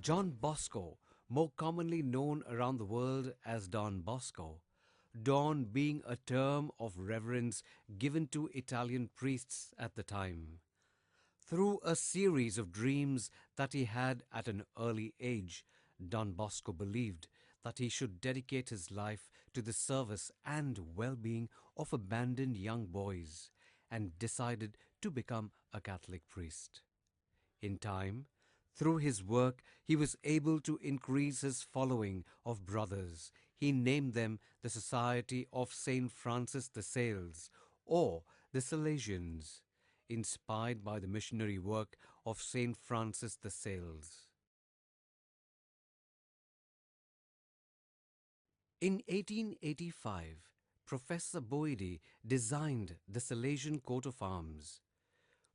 John Bosco, more commonly known around the world as Don Bosco, Don being a term of reverence given to Italian priests at the time. Through a series of dreams that he had at an early age, Don Bosco believed that he should dedicate his life to the service and well-being of abandoned young boys and decided to become a Catholic priest. In time, through his work, he was able to increase his following of brothers. He named them the Society of Saint Francis de Sales, or the Salesians, inspired by the missionary work of Saint Francis de Sales. In 1885, Professor Boedi designed the Salesian coat of arms.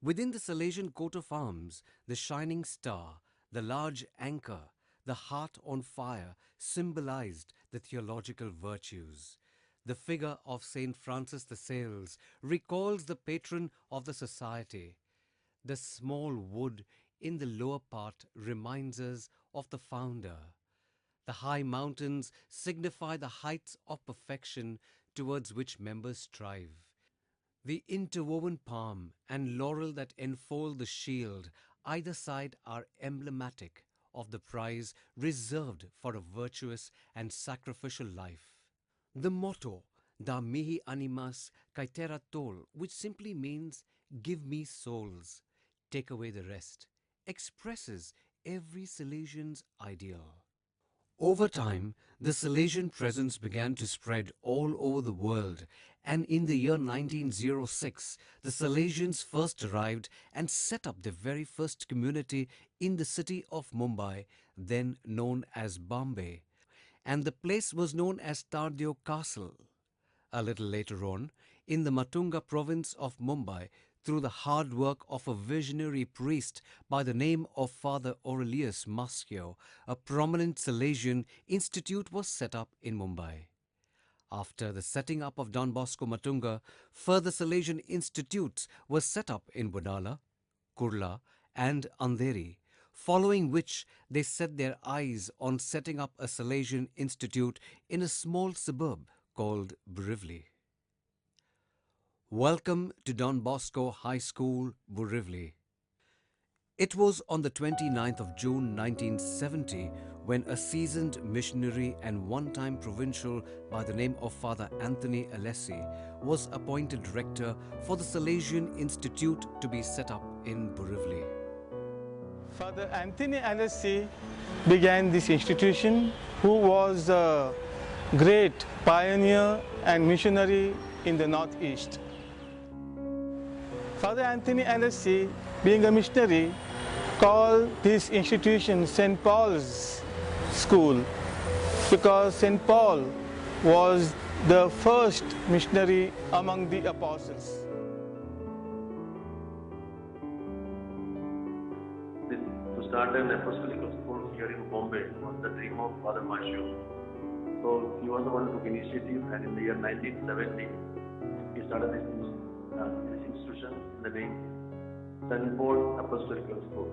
Within the Salesian coat of arms, the shining star, the large anchor, the heart on fire symbolized the theological virtues. The figure of Saint Francis de Sales recalls the patron of the society. The small wood in the lower part reminds us of the founder. The high mountains signify the heights of perfection towards which members strive. The interwoven palm and laurel that enfold the shield either side are emblematic of the prize reserved for a virtuous and sacrificial life. The motto, Da mihi animas caetera tol, which simply means, give me souls, take away the rest, expresses every Salesian's ideal. Over time, the Salesian presence began to spread all over the world, and in the year 1906, the Salesians first arrived and set up their very first community in the city of Mumbai, then known as Bombay, and the place was known as Tardeo Castle. A little later on, in the Matunga province of Mumbai, through the hard work of a visionary priest by the name of Father Aurelius Maschio, a prominent Salesian institute was set up in Mumbai. After the setting up of Don Bosco Matunga, further Salesian institutes were set up in Wadala, Kurla and Andheri, following which they set their eyes on setting up a Salesian institute in a small suburb called Borivali. Welcome to Don Bosco High School, Borivali. It was on the 29th of June 1970 when a seasoned missionary and one-time provincial by the name of Father Anthony Alessi was appointed rector for the Salesian Institute to be set up in Borivali. Father Anthony Alessi began this institution, who was a great pioneer and missionary in the Northeast. Father Anthony Alessi, being a missionary, called this institution St. Paul's School because St. Paul was the first missionary among the apostles. To start an apostolic school here in Bombay was the dream of Father Maschio. So he was the one who took initiative, and in the year 1970, he started this institution in the name St. Paul Apostolic School.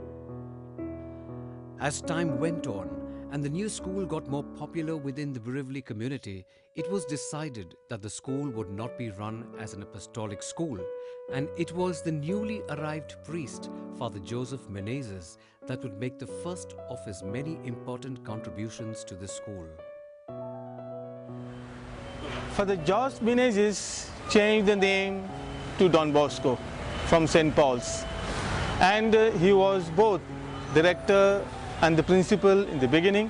As time went on and the new school got more popular within the Borivali community, it was decided that the school would not be run as an apostolic school, and it was the newly arrived priest, Father Joseph Menezes, that would make the first of his many important contributions to the school. Father George Menezes changed the name to Don Bosco from St. Paul's, and he was both director and the principal in the beginning,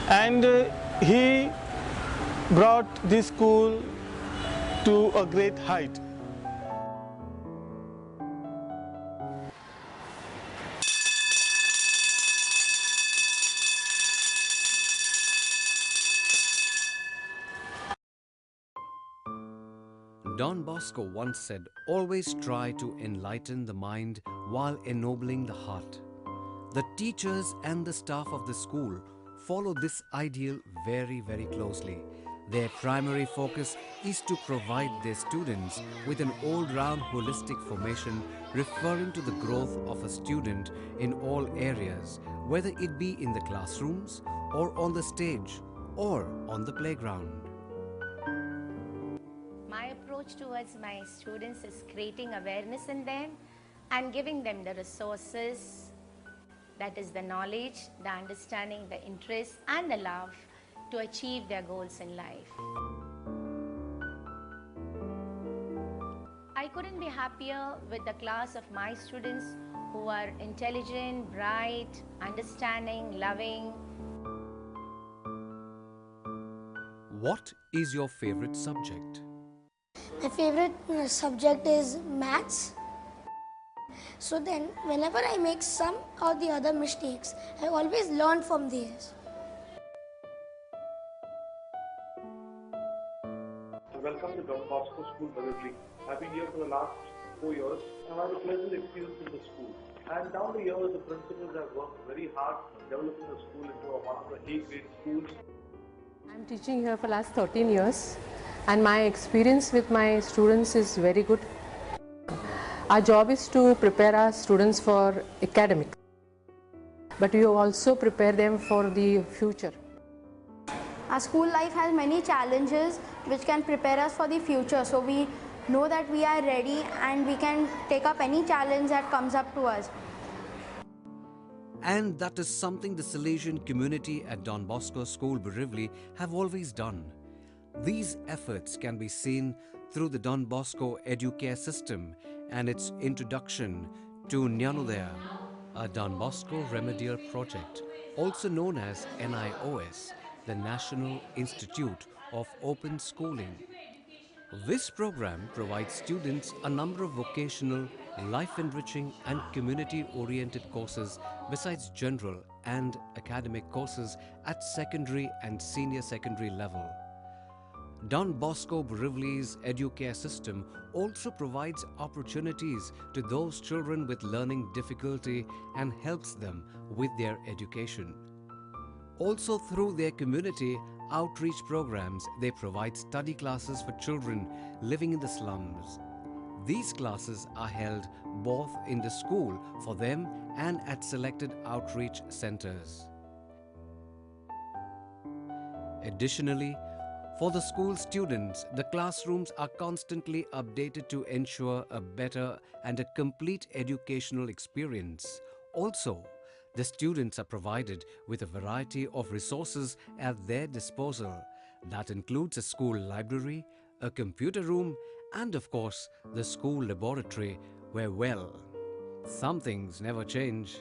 and he brought this school to a great height. Don Bosco once said, "Always try to enlighten the mind while ennobling the heart." The teachers and the staff of the school follow this ideal very, very closely. Their primary focus is to provide their students with an all-round holistic formation referring to the growth of a student in all areas, whether it be in the classrooms or on the stage or on the playground. My approach towards my students is creating awareness in them and giving them the resources, that is the knowledge, the understanding, the interest and the love to achieve their goals in life. I couldn't be happier with the class of my students who are intelligent, bright, understanding, loving. What is your favorite subject? My favorite subject is maths. So then whenever I make some or the other mistakes, I always learn from these. Welcome to Don Bosco School, Borivali. I've been here for the last 4 years and I've had a pleasant experience in the school. And down the years, the principals have worked very hard developing the school into one of the A-grade schools. I'm teaching here for last 13 years and my experience with my students is very good. Our job is to prepare our students for academics, but we also prepare them for the future. Our school life has many challenges which can prepare us for the future, so we know that we are ready and we can take up any challenge that comes up to us. And that is something the Salesian community at Don Bosco School, Borivali have always done. These efforts can be seen through the Don Bosco Educare system and its introduction to Nyanodaya, a Don Bosco remedial project, also known as NIOS, the National Institute of Open Schooling. This program provides students a number of vocational, life-enriching and community-oriented courses besides general and academic courses at secondary and senior secondary level. Don Bosco Borivali's Educare system also provides opportunities to those children with learning difficulty and helps them with their education. Also through their community outreach programs, they provide study classes for children living in the slums. These classes are held both in the school for them and at selected outreach centers. Additionally, for the school students, the classrooms are constantly updated to ensure a better and a complete educational experience. Also, the students are provided with a variety of resources at their disposal. That includes a school library, a computer room, and of course, the school laboratory where, well, some things never change.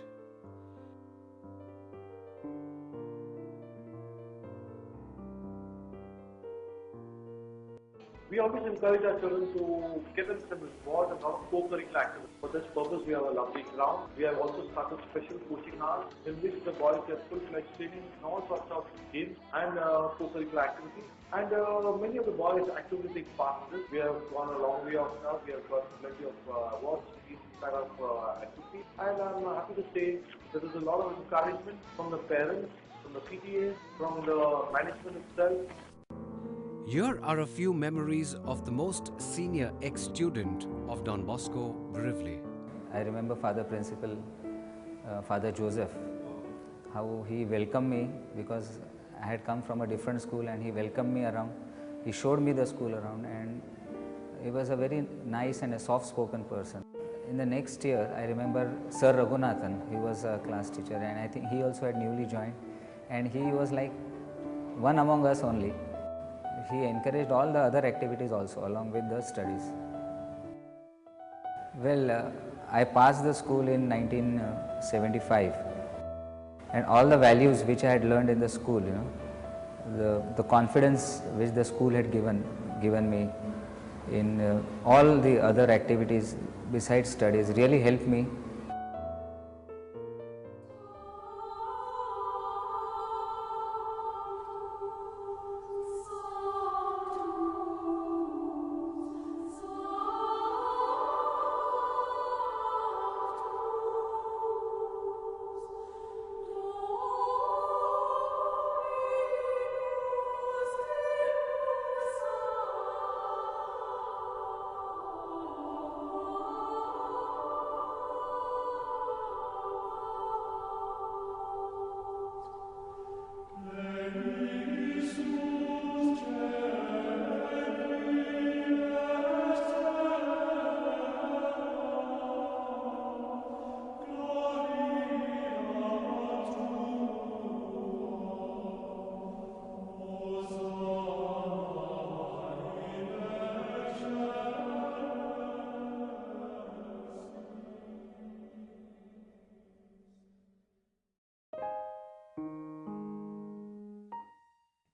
We always encourage our children to get themselves involved in a lot of co-curricular activities. For this purpose, we have a lovely ground. We have also started special coaching hours in which the boys get full-fledged training in all sorts of games and co-curricular activities. And many of the boys actively take part in this. We have gone a long way of now. We have got plenty of awards in this kind of activity. And I'm happy to say that there is a lot of encouragement from the parents, from the PTA, from the management itself. Here are a few memories of the most senior ex-student of Don Bosco, Borivali. I remember Father Principal, Father Joseph, how he welcomed me because I had come from a different school and he welcomed me around. He showed me the school around and he was a very nice and a soft-spoken person. In the next year, I remember Sir Raghunathan, he was a class teacher and I think he also had newly joined and he was like one among us only. He encouraged all the other activities also along with the studies. Well, I passed the school in 1975 and all the values which I had learned in the school, the confidence which the school had given me in all the other activities besides studies really helped me.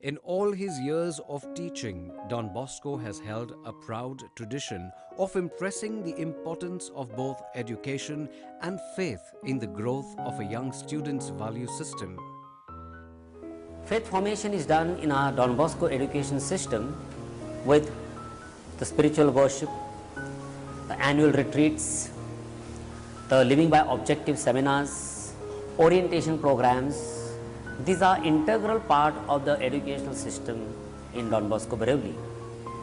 In all his years of teaching, Don Bosco has held a proud tradition of impressing the importance of both education and faith in the growth of a young student's value system. Faith formation is done in our Don Bosco education system with the spiritual worship, the annual retreats, the living by objective seminars, orientation programs. These are integral part of the educational system in Don Bosco, Borivali.